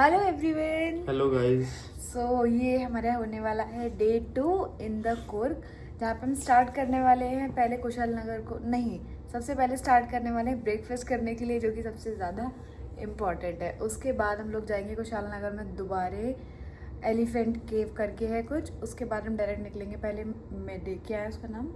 Hello everyone. Hello guys. So ये हमारा होने वाला है डे 2 इन द कुर्ग, जहाँ पे हम स्टार्ट करने वाले हैं पहले कुशल नगर को नहीं, सबसे पहले स्टार्ट करने वाले हैं ब्रेकफास्ट करने के लिए, जो कि सबसे ज़्यादा इम्पॉर्टेंट है। उसके बाद हम लोग जाएंगे कुशाल नगर में दोबारे, एलिफेंट केव करके है कुछ, उसके बाद हम डायरेक्ट निकलेंगे। पहले मैं देख के आया उसका नाम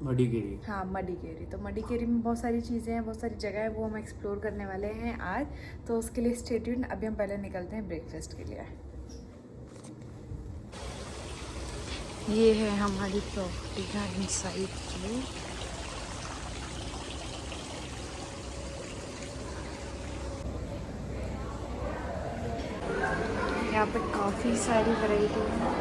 मडिकेरी। हाँ, मडिकेरी। तो मडिकेरी में बहुत सारी चीज़ें हैं, बहुत सारी जगह है, वो हम एक्सप्लोर करने वाले हैं आज। तो उसके लिए स्टे ट्यून्ड। अभी हम पहले निकलते हैं ब्रेकफास्ट के लिए। ये है हमारी प्रॉपर्टी का इनसाइड व्यू। यहाँ पे काफ़ी सारी वैरायटी है।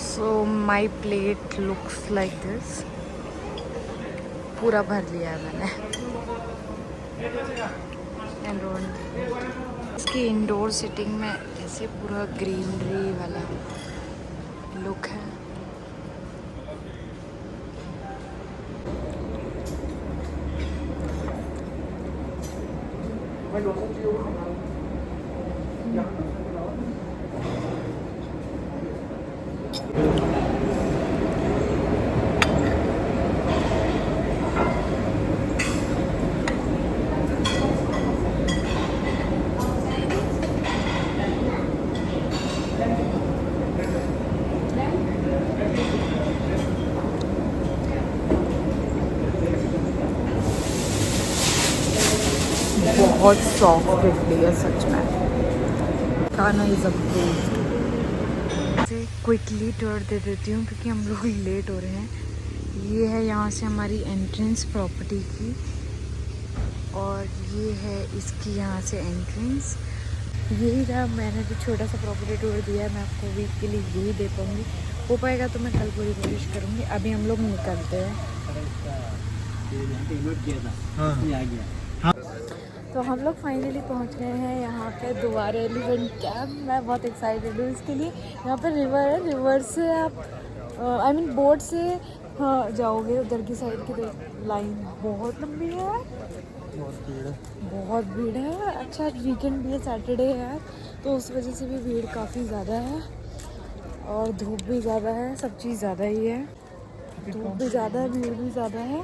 So my plate looks like this. पूरा भर लिया है मैंने। इसकी इंडोर सिटिंग में ऐसे पूरा ग्रीनरी वाला लुक है। बहुत सॉफ्ट इडली है सच में। खाना इज अप्रूव्ड। क्विकली टूर दे देती हूँ क्योंकि हम लोग लेट हो रहे हैं। ये है यहाँ से हमारी एंट्रेंस प्रॉपर्टी की, और ये है इसकी यहाँ से एंट्रेंस। यही था, मैंने जो छोटा सा प्रॉपर्टी टूर दिया है, मैं आपको वीक के लिए यही दे पाऊँगी। हो पाएगा तो मैं कल पूरी कोशिश करूँगी। अभी हम लोग निकलते हैं। तो हम लोग फाइनली पहुंच गए हैं यहाँ पे दोबारा एलिफेंट कैंप। मैं बहुत एक्साइटेड हूँ इसके लिए। यहाँ पे रिवर है, रिवर से आप आई मीन बोट से जाओगे उधर की साइड की। तो लाइन बहुत लंबी है, बहुत भीड़ है। अच्छा वीकेंड भी है, सैटरडे है, तो उस वजह से भी भीड़ काफ़ी ज़्यादा है, और धूप भी ज़्यादा है, सब चीज़ ज़्यादा ही है। धूप भी ज़्यादा है, भीड़ भी ज़्यादा है,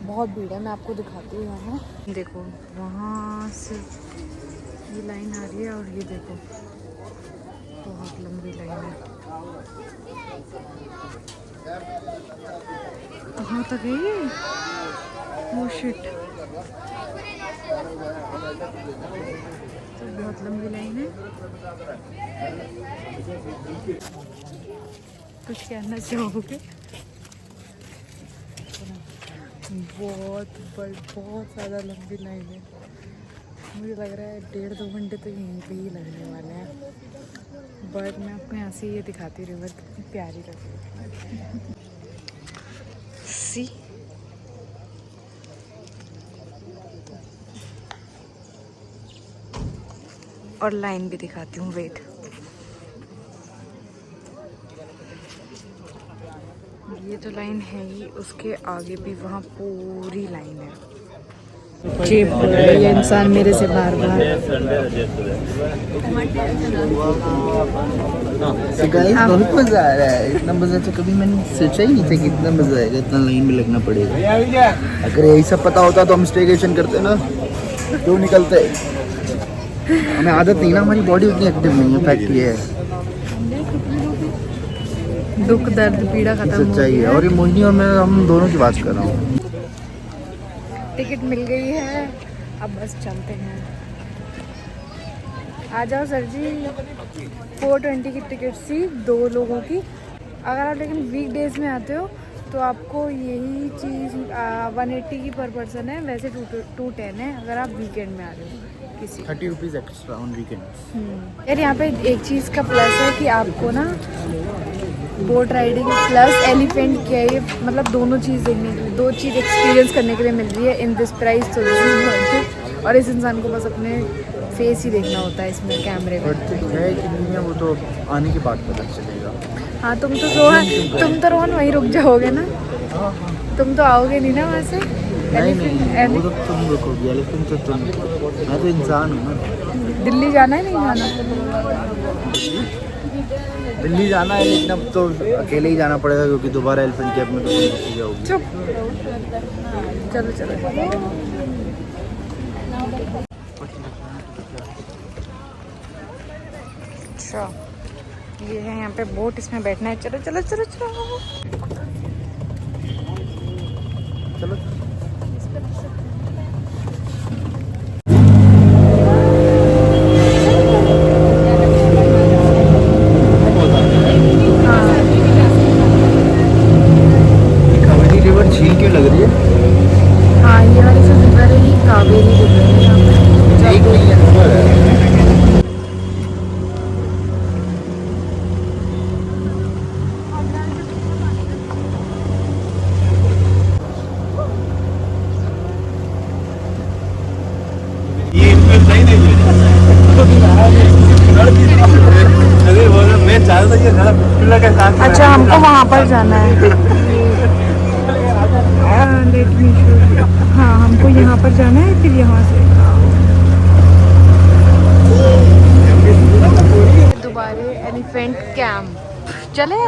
बहुत भीड़ है। मैं आपको दिखाती हूँ यहाँ। देखो वहाँ से ये लाइन आ रही है, और ये देखो बहुत लंबी लाइन है। कहाँ तक है ये? ओह शिट, तो बहुत लंबी लाइन है। कुछ कहना चाहोगे? बहुत ज़्यादा लंबी लाइन है। मुझे लग रहा है 1.5-2 घंटे तो यहीं पे ही लगने वाले हैं। बट मैं आपको यहाँ से ये दिखाती हूँ, रिवर कितनी प्यारी लग रही है। सी और लाइन भी दिखाती हूँ, वेट। ये तो लाइन है ही, उसके आगे भी वहाँ पूरी लाइन है। ये इंसान मेरे से बार बार बहुत मजा आ रहा है। इतना मजा तो कभी मैंने सोचा ही नहीं था कि इतना मजा आएगा, इतना लाइन में लगना पड़ेगा। अगर यही सब पता होता तो हम स्टेकेशन करते ना, क्यों निकलते। हमें आदत नहीं ना, हमारी बॉडी उतनी एक्टिव नहीं है। फैक्ट ये है, दुख दर्द पीड़ा खत्म हो सच्चाई गई है। है। और ये मोहिनी और मैं, हम दोनों की बात कर रहा हूँ। टिकट मिल गई है, अब बस चलते हैं। आ जाओ सर जी। 420 की टिकट थी 2 लोगों की। अगर आप लेकिन वीक डेज में आते हो तो आपको यही चीज़ 180 की पर पर्सन है, वैसे 210 है अगर आप वीकेंड में आ रहे हो। किसी 30 रुपीज़ एक्स्ट्रा ऑन वीकेंड। यार यहाँ पे एक चीज़ का प्लस है कि आपको ना बोट राइडिंग प्लस एलिफेंट के मतलब दोनों चीज़ देखने के लिए, दो चीज़ एक्सपीरियंस करने के लिए मिल रही है इन दिस प्राइस। तो और इस इंसान को बस अपने फेस ही देखना होता है इसमें कैमरे में। बट है कि नहीं है वो तो आने के बाद पता चलेगा। हाँ तुम तो रोहन वहीं रुक जाओगे ना, तुम तो आओगे नहीं ना वहाँ से। नहीं वो तो तुम रुकोगी, एलिफेंट तो तुम, मैं तो इंसान हूँ ना। दिल्ली जाना है नहीं जाना? दिल्ली जाना है लेकिन अब तो अकेले ही जाना पड़ेगा क्योंकि दोबारा एलिफेंट कैब में तो नहीं जाओगी। चुप, चलो चलो। अच्छा ये है यहाँ पे बोट, इसमें बैठना है। चलो चलो चलो चलो चलो कावेरी रिवर झील क्यों लग रही है? हाँ ये वाली जो रिवर है ये कावेरी रिवर है यहाँ पे। एक नहीं है, रिवर है। अच्छा हमको वहाँ पर जाना है। हाँ हमको यहाँ पर जाना है, फिर यहाँ से दोबारा एलिफेंट कैंप चले।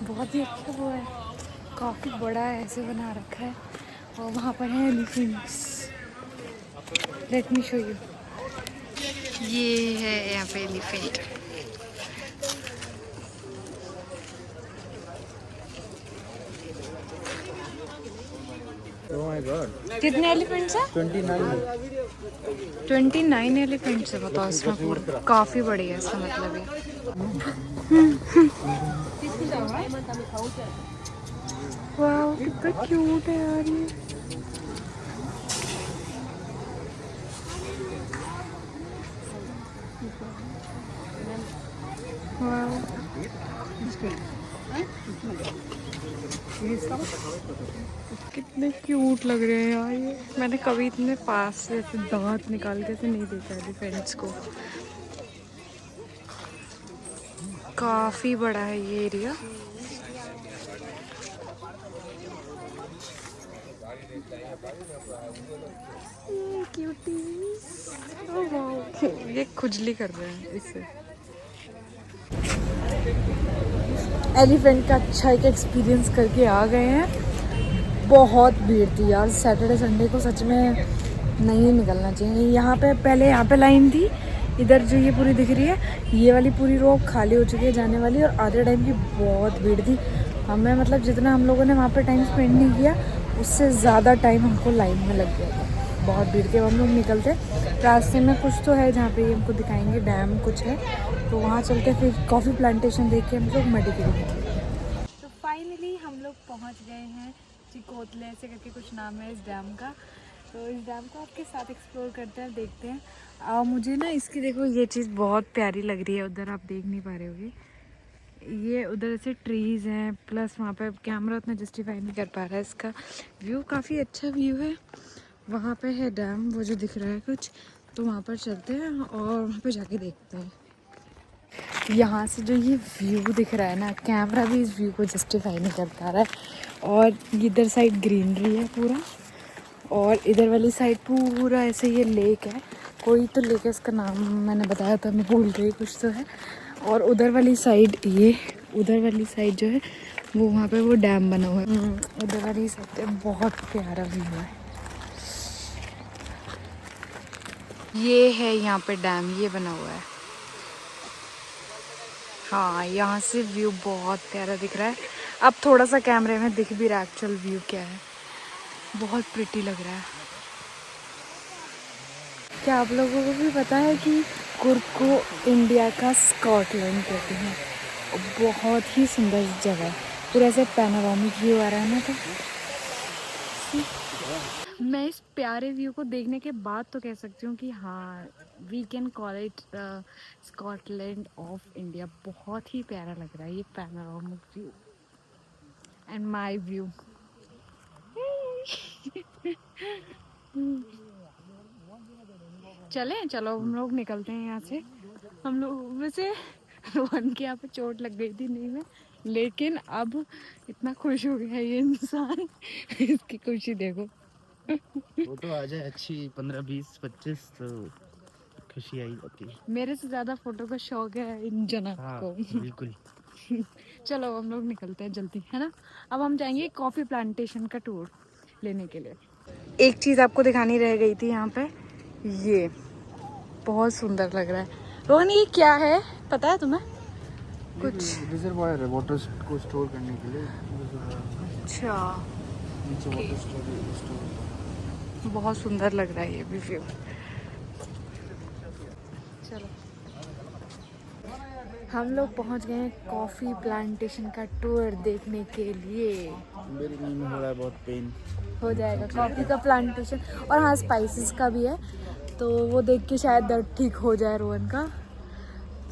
बहुत ही अच्छा वो है, काफ़ी बड़ा है, ऐसे बना रखा है और वहाँ पर है elephants. Let me show you. ये है यहाँ पे एलिफेंट। Oh my God. कितने एलिफेंट्स हैं? 29 एलिफेंट्स है, बताओ इसमें पूरा काफ़ी बड़ी है इसका मतलब है। वाह कितना क्यूट है यार ये। वाह कितने क्यूट लग रहे हैं यार ये। मैंने कभी इतने पास से ऐसे दांत निकाल के नहीं देखा एलिफेंट्स को। काफी बड़ा है ये एरिया। ये खुजली कर रहे हैं इससे। एलिफेंट का अच्छा एक एक्सपीरियंस करके आ गए हैं। बहुत भीड़ थी यार, सैटरडे संडे को सच में नहीं निकलना चाहिए। यहाँ पे पहले यहाँ पे लाइन थी, इधर जो ये पूरी दिख रही है ये वाली पूरी रो खाली हो चुकी है जाने वाली, और आधे टाइम की बहुत भीड़ थी। हमें मतलब जितना हम लोगों ने वहाँ पे टाइम स्पेंड नहीं किया उससे ज़्यादा टाइम हमको लाइन में लग गया था। बहुत भीड़ के हम लोग निकलते रास्ते में कुछ तो है जहाँ पे ये हमको दिखाएंगे, डैम कुछ है तो वहाँ चलते, फिर कॉफ़ी प्लांटेशन देख के हम लोग मेडिकल निकले। तो फाइनली हम लोग पहुँच गए हैं चिकोतले ऐसे करके कुछ नाम है इस डैम का। तो इस डैम को आपके साथ एक्सप्लोर करते हैं, देखते हैं। मुझे ना इसकी देखो ये चीज़ बहुत प्यारी लग रही है, उधर आप देख नहीं पा रहे होगे, ये उधर से ट्रीज़ हैं प्लस वहाँ पे कैमरा उतना जस्टिफाई नहीं कर पा रहा है। इसका व्यू काफ़ी अच्छा व्यू है। वहाँ पे है डैम वो जो दिख रहा है कुछ, तो वहाँ पर चलते हैं और वहाँ पे जाके देखते हैं। यहाँ से जो ये व्यू दिख रहा है ना, कैमरा भी इस व्यू को जस्टिफाई नहीं कर पा रहा है। और इधर साइड ग्रीनरी है पूरा, और इधर वाली साइड पूरा ऐसे ये लेक है, कोई तो लेक है इसका नाम मैंने बताया था, मैं भूल गई कुछ तो है। और उधर वाली साइड ये, उधर वाली साइड जो है वो वहाँ पे वो डैम बना हुआ है। उधर वाली साइड पे बहुत प्यारा व्यू है। ये है यहाँ पे डैम, ये बना हुआ है। हाँ यहाँ से व्यू बहुत प्यारा दिख रहा है। अब थोड़ा सा कैमरे में दिख भी रहा है एक्चुअल व्यू क्या है, बहुत प्रिटी लग रहा है। क्या आप लोगों को भी पता है कि कुर्ग को इंडिया का स्कॉटलैंड कहते हैं? बहुत ही सुंदर जगह है। पूरा ऐसे पैनोरामिक व्यू आ रहा है ना। तो मैं इस प्यारे व्यू को देखने के बाद तो कह सकती हूँ कि हाँ, we can call it Scotland of India. बहुत ही प्यारा लग रहा है ये panoramic view and my view. चलो हम लोग निकलते हैं यहाँ से। हम लोग वैसे रोहन के यहाँ पे चोट लग गई थी नहीं में, लेकिन अब इतना खुश हो गया है ये इंसान। इसकी खुशी देखो। फोटो आ जाए अच्छी 15-20-25 तो खुशी आई जाती है। मेरे से ज्यादा फोटो का शौक है इन जना को। बिल्कुल। चलो हम लोग निकलते हैं जल्दी, है ना। अब हम जाएंगे कॉफी प्लांटेशन का टूर लेने के लिए। एक चीज आपको दिखानी रह गई थी यहाँ पे, ये बहुत सुंदर लग रहा है। रोहन ये क्या है पता है तुम्हें? कुछ रिजर्वायर है वाटर को स्टोर करने के लिए। अच्छा, नीचे वाटर स्टोर। बहुत सुंदर लग रहा है ये भी व्यू। चलो हम लोग पहुंच गए हैं कॉफ़ी प्लांटेशन का टूर देखने के लिए। मेरे नी में हो रहा है बहुत पेन। हो जाएगा कॉफ़ी का प्लांटेशन, और हाँ स्पाइसेस का भी है, तो वो देख के शायद दर्द ठीक हो जाए रोहन का।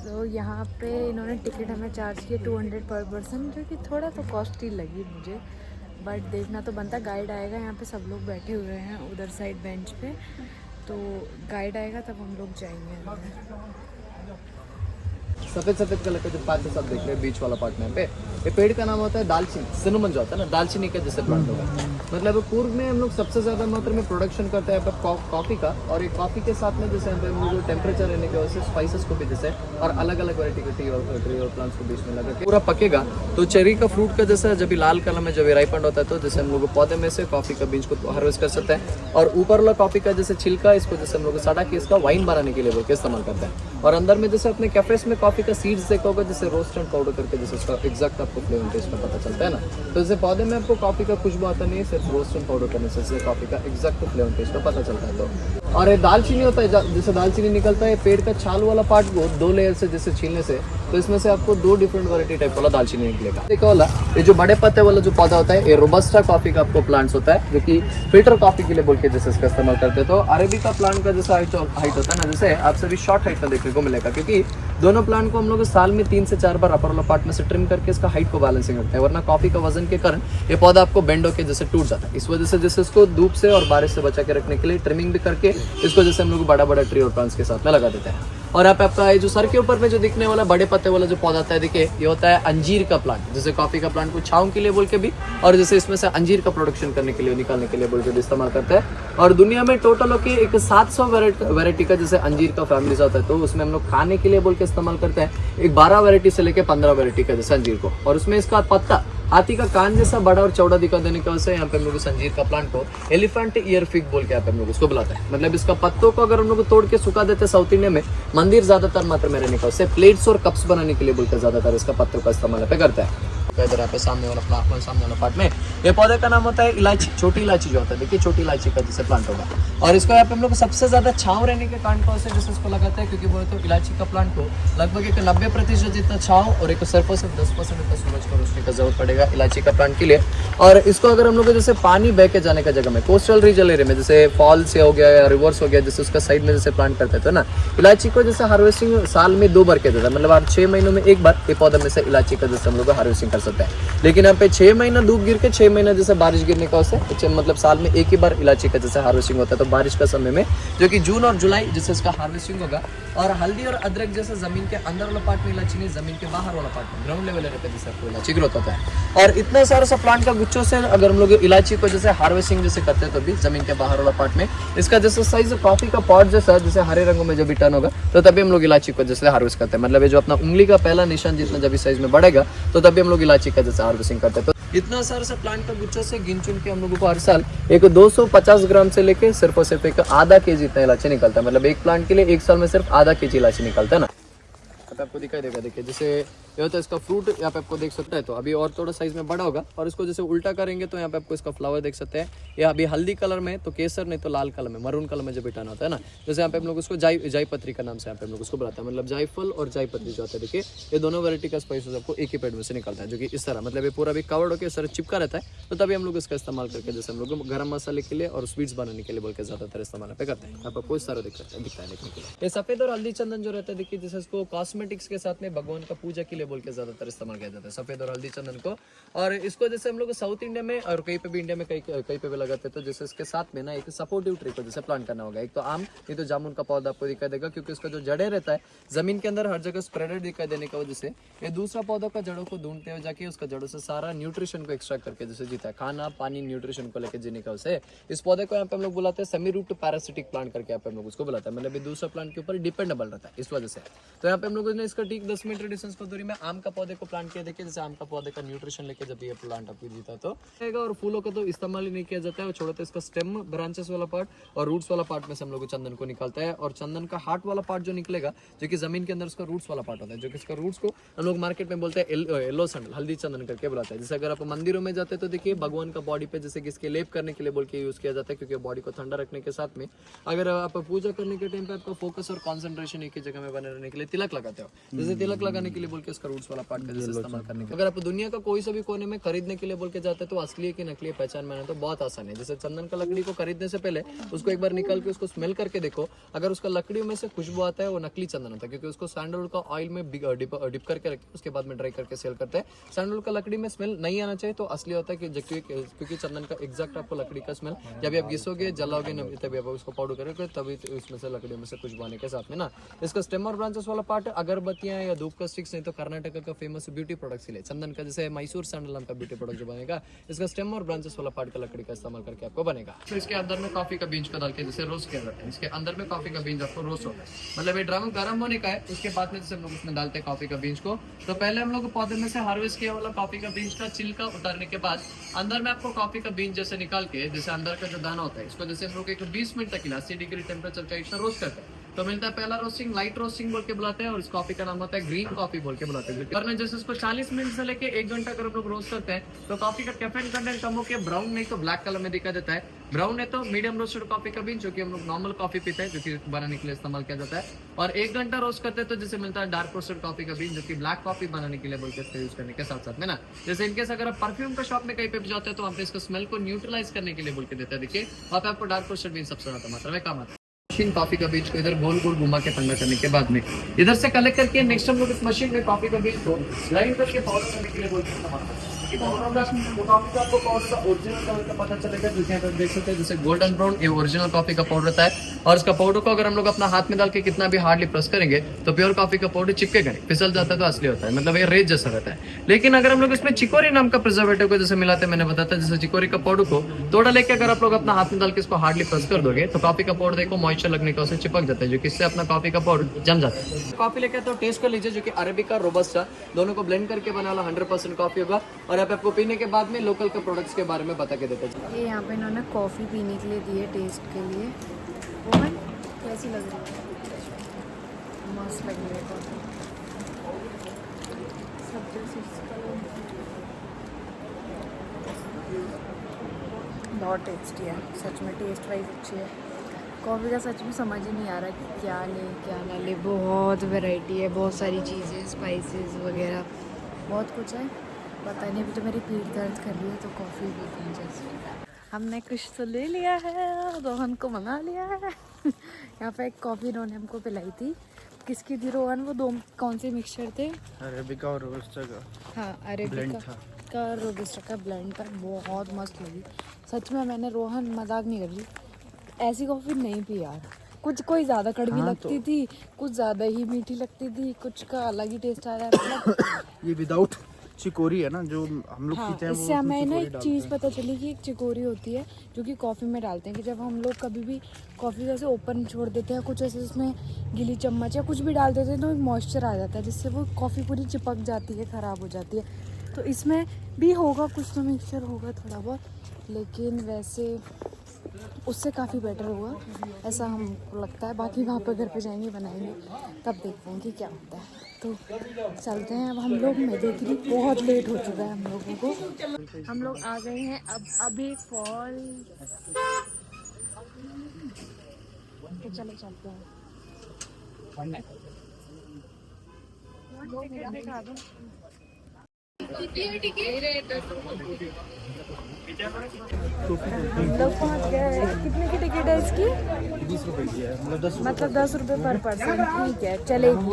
तो यहाँ पे इन्होंने टिकट हमें चार्ज किया 200 पर पर्सन, जो कि थोड़ा तो कॉस्टली लगी मुझे, बट देखना तो बनता। गाइड आएगा, यहाँ पे सब लोग बैठे हुए हैं उधर साइड बेंच पे, तो गाइड आएगा तब हम लोग जाएंगे अंदर। सफेद सफेद कलर का जो पात है सब देख रहे हैं बीच वाला पार्ट में। यहाँ पे ये पेड़ का नाम होता है दालचीनी, सिनेमन जो होता है ना, दालचीनी का जैसे प्लांट होगा। मतलब पूर्व में हम लोग सबसे ज्यादा मात्रा में प्रोडक्शन करते हैं कॉफी का, और एक कॉफी के साथ में जैसे हम लोग टेम्परेचर रहने की वजह से स्पाइसेस को भी जैसे और अलग अलग वैरायटी के ट्री और प्लांट्स को बीच में लगा के पूरा पकेगा तो चेरी का फ्रूट का जैसा जब लाल कलर में जब राइपेंड होता है तो जैसे हम लोग पौधे में से कॉफी का बीज को हार्वेस्ट कर सकते हैं। और ऊपर वाला कॉफी का जैसे छिलका इसको जैसे हम लोग सड़ा के इसका वाइन बनाने के लिए बोल के इस्तेमाल करते हैं। और अंदर में जैसे अपने कैफेस में कॉफी का सीड्स देखा होगा, जैसे रोस्ट एंड पाउडर करके जैसे उसका एग्जैक्ट आपको फ्लेवर टेस्ट में पता चलता है ना। तो जैसे पौधे में आपको कॉफी का खुशबू आता नहीं है, सिर्फ रोस्ट एंड पाउडर करने से कॉफी का एग्जैक्ट फ्लेवर टेस्ट में पता चलता है। तो और ये दालचीनी होता है, जैसे दालचीनी निकलता है पेड़ का छाल वाला पार्ट को 2 लेयर से जैसे छीलने से, तो इसमें से आपको 2 डिफरेंट वैरायटी टाइप वाला दालचीनी निकलेगा। देखो वाला ये जो बड़े पत्ते वाला जो पौधा होता है ये रोबस्टा कॉफी का आपको प्लांट्स होता है, जो कि फिल्टर कॉफी के लिए बोल के जैसे इसका इस्तेमाल करते हैं। तो अरेबिका प्लांट का जैसा हाइट होता है ना, जैसे आप सभी शॉर्ट हाइट में देखने को मिलेगा, क्योंकि दोनों प्लांट को हम लोग साल में 3 से 4 बार अपर वाला पार्ट में से ट्रिम करके इसका हाइट को बैलेंसिंग करते हैं, वरना कॉफी का वजन के कारण ये पौधा आपको बेंड होकर जैसे टूट जाता है। इस वजह से जैसे इसको धूप से और बारिश से बचा के रखने के लिए ट्रिमिंग भी करके इसको जैसे हम लोग बड़ा बड़ा ट्री और प्लांट्स के साथ में लगा देते हैं। और आप आपका जो सर के ऊपर में जो दिखने वाला बड़े पत्ते वाला जो पौधा होता है, देखिए ये होता है अंजीर का प्लांट, जैसे कॉफी का प्लांट को छांव के लिए बोल के भी, और जैसे इसमें से अंजीर का प्रोडक्शन करने के लिए निकालने के लिए बोल के भी इस्तेमाल करते हैं। और दुनिया में टोटल होके एक 700 वैरायटी का जैसे अंजीर का फैमिलीज होता है, तो उसमें हम लोग खाने के लिए बोल के इस्तेमाल करते हैं एक 12 वैरायटी से लेके 15 वैरायटी का जैसे अंजीर को। और उसमें इसका पत्ता हाथी का कान जैसा बड़ा और चौड़ा दिखा देने की वजह से यहाँ पे हम लोग इस अंजीर का प्लांट को एलिफेंट ईयर फिग बोल के यहाँ पे हम लोग इसको बुलाते हैं। मतलब इसका पत्तों को अगर हम लोग तोड़ के सुखा देते साउथ इंडिया में, मंदिर ज्यादातर मात्रा में रहने का उससे प्लेट्स और कप्स बनाने के लिए बोलते ज्यादातर इसका पत्तों का इस्तेमाल पे करता है। इधर यहाँ पे सामने वाला पार्ट में ये पौधे का नाम होता है इलायची, छोटी इलायची जो होता है, देखिए छोटी इलायची का जैसे प्लांट होगा। और इसको यहाँ पे हम लोग सबसे ज्यादा छांव रहने के कारण को जैसे इसको लगाते हैं, क्योंकि बोले तो इलायची का प्लांट को लगभग एक 90% जितना छांव और एक सिर्फ 10% इतना सूरज को रोशनी का जरूरत पड़ेगा इलायची का प्लांट के लिए। और इसको अगर हम लोग जैसे पानी बह के जाने का जगह में, कोस्टल रीजन एरिया में जैसे फॉल से हो गया या रिवर्स हो गया, जैसे उसका साइड में जैसे प्लांट करते थे ना, इलायची को जैसे हार्वेस्टिंग साल में 2 बार किया जाता है। मतलब हर 6 महीनों में 1 बार ये पौधे में से इलायची का जैसे हम लोग हार्वेस्टिंग कर सकते हैं। लेकिन यहाँ पे 6 महीना धूप गिर के 6 महीना जैसे बारिश गिरने का उससे मतलब साल में 1 ही बार इलायची का जैसे हार्वेस्टिंग होता है। तो बारिश का समय में जो कि जून और जुलाई जैसे इसका हार्वेस्टिंग होगा। और हल्दी और अदरक जैसे जमीन के अंदर वाला पार्ट में इलायची नहीं, जमीन के बाहर वाला पार्ट में ग्राउंड लेवल पे जैसे आपको इलायची ग्रोथ होता है। और इतने सारे सा प्लांट का गुच्छों से अगर हम लोग इलायची को जैसे हार्वेस्टिंग जैसे करते हैं, तो भी जमीन के बाहर वाला पार्ट में इसका जैसे साइज कॉफी का पॉट जैसा जैसे हरे रंगों में जब भी टर्न होगा, तो तभी हम लोग इलायची को जैसे हार्वेस्ट करते हैं। मतलब ये जो अपना उंगली का पहला निशान जितना जब साइज में बढ़ेगा, तो तभी हम लोग इलायची का जैसे हार्वेस्टिंग करते हैं। तो इतना सारा सा प्लांट का गुच्छा से गिन चुन के हम लोगों को हर साल एक 250 ग्राम से लेके सिर्फ और सिर्फ एक आधा केजी इतना इलायची निकलता है। मतलब एक प्लांट के लिए 1 साल में सिर्फ आधा केजी इलायची निकलता है ना। तो आपको दिखाई देगा, देखिए जैसे ये होता है इसका फ्रूट, यहाँ पे आपको देख सकते हैं। तो अभी और थोड़ा साइज में बड़ा होगा, और इसको जैसे उल्टा करेंगे तो यहाँ पे आपको इसका फ्लावर देख सकते हैं। ये अभी हल्दी कलर में, तो केसर नहीं तो लाल कलर में, मरून कलर में जब बिटाना होता है ना, जैसे यहाँ पे हम लोग उसको जायपत्री का नाम से यहाँ पे हम लोग उसको बुलाते हैं, मतलब जायफल और जायपत्री जो होता है। देखिए ये दोनों वैरायटी का स्पाइसेस आपको एक ही पेड़ में से निकलता है, जो कि इस तरह मतलब ये पूरा भी कवर्ड होकर इस तरह चिपका रहता है। तो तभी हम लोग इसका इस्तेमाल करके जैसे हम लोग गरम मसाले के लिए और स्वीट्स बनाने के लिए बोल के ज्यादातर इस्तेमाल पे करते हैं। आपको कोई सारा दिखता है देखने के लिए। ये सफेद और हल्दी चंदन जो रहता है, देखिए जैसे इसको कॉस्मेटिक्स के साथ में भगवान का पूजा के लिए बोल के ज्यादातर इस्तेमाल किया जाता है सफेद और हल्दी चंदन को। और इसको जैसे हम लोग साउथ इंडिया में और कहीं पे भी इंडिया में कहीं पे भी लगाते हैं। तो जैसे इसके साथ में ना एक सपोर्टिव ट्री को जैसे प्लांट करना होगा, एक तो आम, नहीं तो जामुन का पौधा आपको दिखाई देगा, क्योंकि इसका जो जड़े रहता है जमीन के अंदर हर जगह स्प्रेडेड दिखाई देने की वजह से ये दूसरा पौधा का जड़ों को ढूंढते हुए जाके उसका जड़ों से सारा न्यूट्रिशन को एक्सट्रैक्ट करके जैसे जीता है, खाना पानी न्यूट्रिशन को लेकर जीने का उसे। इस पौधे को यहाँ पे हम लोग बुलाते हैं सेमी रूट पैरासिटिक प्लांट करके यहाँ पे हम लोग उसको बुलाते हैं, मतलब ये दूसरा प्लांट के ऊपर डिपेंडेबल रहता है इस वजह से। तो यहाँ पे हम लोगों ने इसका ठीक 10 मीटर डिस्टेंस पर दूरी में आम का पौधे को प्लांट किया। देखिए जैसे आम का पौधे का न्यूट्रिशन लेके जब ये प्लांट आपको जीता तो और फूलों का तो इस्तेमाल ही नहीं किया जाता है, वो छोड़ते इसका स्टेम ब्रांचेस वाला पार्ट और रूट्स वाला पार्ट में से हम लोग चंदन को निकालता है। और चंदन का हार्ट वाला पार्ट जो निकलेगा, जो कि जमीन के अंदर उसका रूट्स वाला पार्ट होता है, जो कि इसका रूट्स को हम लोग मार्केट में बोलते हैं येलो सैंडल, हल्दी चंदन करके बुलाते हैं। जैसे अगर आप मंदिरों में जाते हैं तो देखिए भगवान का बॉडी पे जैसे कि इसके लेप करने के लिए बोल के यूज किया जाता है, क्योंकि बॉडी को ठंडा रखने के साथ में अगर आप पूजा करने के टाइम पे आपका फोकस और कंसंट्रेशन एक ही जगह में बने रहने के लिए तिलक लगाते हो, जैसे तिलक लगाने के लिए बोल के इसका रूट्स वाला पार्ट का जैसे इस्तेमाल करने के। अगर आप दुनिया का कोई सा भी कोने में खरीदने के लिए बोल के जाते हैं तो असली है कि नकली है पहचान में तो बहुत आसान है। जैसे चंदन का लकड़ी को खरीदने से पहले उसको एक बार निकाल के उसको स्मेल करके देखो, अगर उसका लकड़ी में से खुशबू आता है वो नकली चंदन होता है, क्योंकि उसको सैंडलवुड का ऑयल में डिप करके रखे उसके बाद में ड्राई करके सेल करते हैं। सैंडलवुड का लकड़ी में स्मेल नहीं आना चाहिए तो असली होता है कि क्योंकि चंदन का एग्जैक्ट आपको लकड़ी का स्मेल जब आप घिसोगे जलाओगे तभी आप उसको पाउडर करोगे तभी उसमें से लकड़ी में से खुशबू आने के साथ में ना। इसका स्टेम और ब्रांचेस वाला पार्ट अगरबत्तियां या धूप का स्टिक्स, नहीं तो कर्नाटक का फेमस ब्यूटी प्रोडक्ट्स के लिए चंदन का जैसे मैसूर सैंडल नाम का ब्यूटी प्रोडक्ट जो बनेगा, इसका स्टेम और ब्रांचेस वाला पार्ट का लकड़ी का इस्तेमाल करके आपको बनेगा। तो इसके अंदर में कॉफी का बीज को डाल के जैसे रोस्ट किया जाता है, इसके अंदर में कॉफी का बीज आपको रोस्ट होता है, मतलब ये ड्रम गर्म होने का है। उसके बाद में जैसे हम लोग उसमें डालते हैं कॉफी का बीज को, तो पहले हम लोग पौधे में से हार्वेस्ट किया वाला कॉफी का बीज का छिलका उतारने के बाद अंदर में आपको कॉफी का बीज जैसे निकाल के जैसे अंदर का जो दाना होता है इसको जैसे हम लोग एक 20 मिनट तक 80 डिग्री टेम्परेचर का इतना रोस्ट करते हैं। तो मिलता है पहला रोस्टिंग लाइट रोस्टिंग बोल के बुलाते हैं, और इस कॉफी का नाम होता है ग्रीन कॉफी बोल के बुलाते हैं। और जैसे इसको 40 मिनट से लेके 1 घंटा अगर हम लोग रोस्ट करते हैं तो कॉफी का कैफीन कंटेंट कम होकर ब्राउन नहीं तो ब्लैक कलर में दिखा देता है। ब्राउन है तो मीडियम रोस्टेड कॉफी का बीज, जो कि हम लोग नॉर्मल कॉफी पीते हैं, जो कि बनाने के लिए इस्तेमाल किया जाता है। और 1 घंटा रोस्ट करते हैं तो जैसे मिलता है डार्क रोस्टेड कॉफी का बीज, जो कि ब्लैक कॉफी बनाने के लिए बोल के इसका यूज करने के साथ साथ में ना। जैसे इनकेस अगर आप परफ्यूम का शॉप में कहीं पे भी जाते हैं तो वहाँ पे इसको स्मेल को न्यूट्रलाइज करने के लिए बोल के देता है। देखिए वहाँ पे आपको डार्क रोस्टेड बीज सबसे ज्यादा मात्रा में काम आता है। मशीन कॉफी का बीज को इधर गोल गोल घुमा के ठंडा करने के बाद में इधर से कलेक्ट करके नेक्स्ट हम लोग इस मशीन में कॉफी का बीज को ग्राइंड करके पाउडर करने के लिए बोलते हैं। आपको पाउडर का ओरिजिनल कलर का पता चलेगा, जैसे आप देख सकते हैं जैसे गोल्डन ब्राउन ये ओरिजिनल कॉफी का पाउडर रहता है। और इसका पाउडर को अगर हम लोग अपना हाथ में डाल के कितना भी हार्डली प्रेस करेंगे तो प्योर कॉफी का पाउडर चिपकेगा नहीं, फिसल जाता है तो असली होता है, मतलब ये रेत जैसा रहता है। लेकिन अगर हम लोग इसमें चिकोरी नाम का प्रिजर्वेटिव को जैसे मिलाते हैं, मैंने बताया था जैसे चिकोरी का पाउडर को थोड़ा लेके अगर आप लोग अपना हाथ में डाल के इसको हार्डली प्रेस कर दोगे तो कॉफी का पाउडर देखो मॉइस्चर लगने का उसे चिपक जाता है, जो कि इससे अपना कॉफी का पाउडर जम जाता है। कॉफी लेके तो टेस्ट कर लीजिए, जो कि अरेबिका रोबस्टा दोनों को ब्लेंड करके बना वाला 100% कॉफी होगा। और अब आपको पीने के बाद में लोकल के प्रोडक्ट्स के बारे में बता के देते हैं। ये यहाँ पे इन्होंने कॉफ़ी पीने के लिए दी है टेस्ट के लिए। ओवन कैसी लग रही है? मस्त लग रही है कॉफ़ी। बहुत टेस्टी है, सच में टेस्ट वाइज अच्छी है कॉफ़ी का। सच में समझ ही नहीं आ रहा कि क्या ले क्या ना ले। बहुत वैरायटी है, बहुत सारी चीज़ें, स्पाइसेस वगैरह बहुत कुछ है, पता नहीं। अभी तो मेरी पीठ दर्द कर रही है तो कॉफ़ी पीती हूँ जैसे। हमने कुछ तो ले लिया है, रोहन को मंगा लिया है। यहाँ पे एक कॉफ़ी इन्होंने हमको पिलाई थी। किसकी थी रोहन? वो 2 कौन से मिक्सचर थे? अरेबिका और रोबस्टा का। हाँ अरेबिका का रोबस्टा का ब्लेंड था, बहुत मस्त लगी सच में। मैंने रोहन मजाक नहीं कर रही, ऐसी कॉफ़ी नहीं पी यार। कुछ कोई ज़्यादा कड़वी लगती थी, कुछ ज़्यादा ही मीठी लगती थी, कुछ का अलग ही टेस्ट आ रहा है मतलब। ये विदाउट चिकोरी है ना जो हम लोग पीते हैं। इससे हमें ना एक चीज़ पता चली कि एक चिकोरी होती है जो कि कॉफ़ी में डालते हैं, कि जब हम लोग कभी भी कॉफ़ी जैसे ओपन छोड़ देते हैं, कुछ ऐसे उसमें गीली चम्मच या कुछ भी डाल देते हैं तो एक मॉइस्चर आ जाता है जिससे वो कॉफ़ी पूरी चिपक जाती है, ख़राब हो जाती है। तो तो इसमें भी होगा कुछ तो मिक्सचर होगा थोड़ा बहुत, लेकिन वैसे उससे काफ़ी बेटर होगा ऐसा हमको लगता है। बाकी वहाँ पर घर पे जाएंगे बनाएंगे तब देखते हैं कि क्या होता है। तो चलते हैं अब हम लोग। मैं देख रही बहुत लेट हो चुका है हम लोगों को। हम लोग आ गए हैं अब अभी फॉल। तो चलो चलते हैं। दिखा दो। हम लोग पहुँच गए। कितने की टिकट है इसकी? 20 रुपए की है, मतलब 10 रुपये पर पर्सन। ठीक है चलेगी।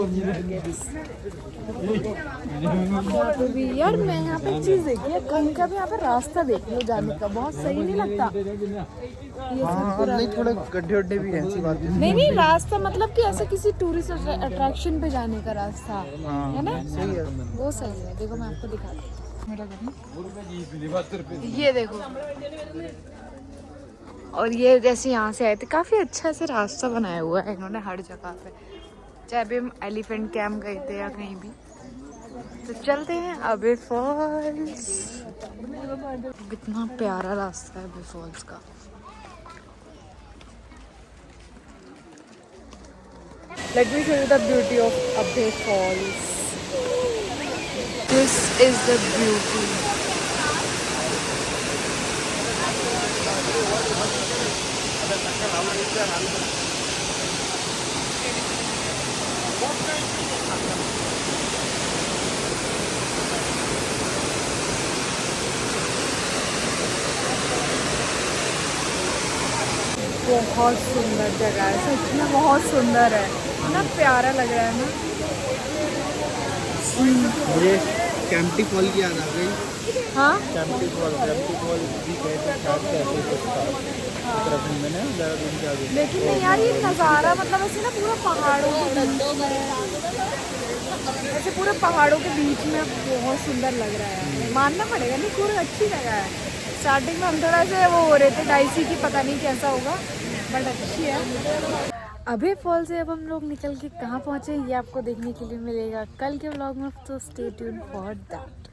यहाँ पे भी यार मैं यहाँ पे एक चीज़ देखी है, कहीं का भी यहाँ पे रास्ता देख लो जाने का, बहुत सही नहीं लगता ये सब पूरा। नहीं थोड़े गड्ढे वड्ढे भी हैं, ऐसी बात नहीं। नहीं रास्ता मतलब कि ऐसे किसी टूरिस्ट अट्रैक्शन पे जाने का रास्ता है ना, सही है। वो सही है। देखो मैं आपको दिखाती हूँ, ये देखो। और ये जैसे यहाँ से आए थे, काफ़ी अच्छा से रास्ता बनाया हुआ है इन्होंने हर जगह पे, चाहे भी हम एलिफेंट कैंप गए थे या कहीं भी। तो चलते हैं अबे फॉल्स। कितना प्यारा रास्ता है अबे फॉल्स का। Let me show you the beauty of Abhay Falls. This is the beauty. बहुत सुंदर जगह है, सच में बहुत सुंदर है ना, प्यारा लग रहा है ना। मुझे कैंपटी फॉल की याद आ गई। हाँ कैंपटी फॉल भी गए थे शायद से, ऐसे कुछ था उत्तराखंड में ना, देहरादून के आगे। लेकिन नहीं यार ये नज़ारा मतलब ऐसे ना पूरा पहाड़ों के बीच में, ऐसे पूरे पहाड़ों के बीच में बहुत सुंदर लग रहा है, मानना पड़ेगा। नहीं पूरी अच्छी जगह है। स्टार्टिंग में हम थोड़ा से वो हो रहे थे डाइसी की, पता नहीं कैसा होगा, बट अच्छी है। अबे फॉल से अब हम लोग निकल के कहाँ पहुँचे ये आपको देखने के लिए मिलेगा कल के व्लॉग में, तो स्टे ट्यून फॉर दैट।